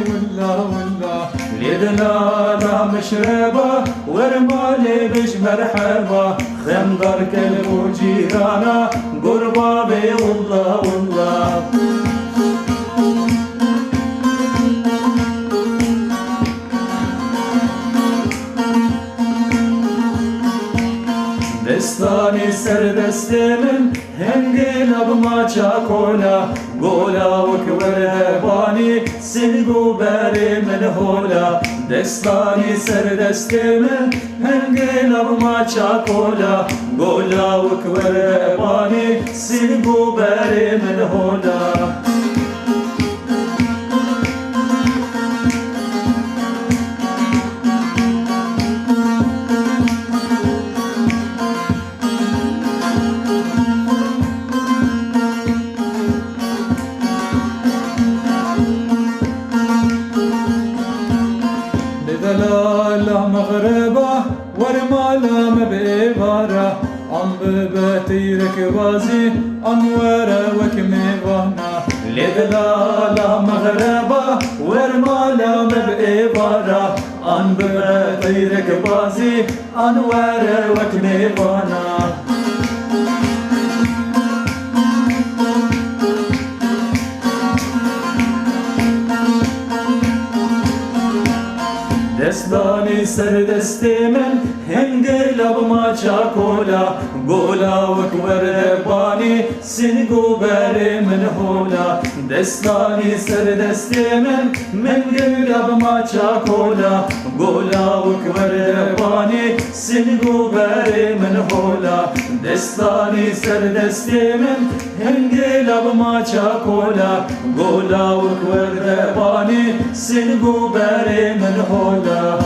ولا ولا لدلالا مشربة ورمالي بش مرحبا خندر كلب وجيرانا قربا بي والله والله دستاني سردستي من هنگل ابما چاکولا گولا وکبر بانی سنگو بری من هولا دستاني سردستي من هنگل ابما چاکولا گولا وکبر بانی سنگو بری من هولا دلالا مغربا ورمالا مبيبارا عم ببتيرك بازي انوارا وكميوانا لدلالا مغربا ورمالا مبيبارا عم ببتيرك بازي انوارا وكميوانا دستاني سردستي من هنگل ابما چاکولا گولا وکبر بانی سنگو بری من هولا دستاني سردستي من هنگل ابما چاکولا گولا وکبر بانی سنگو بری من هولا دستاني سردستي من هنگل ابما چاکولا گولا وکبر بانی سنگو بری من هولا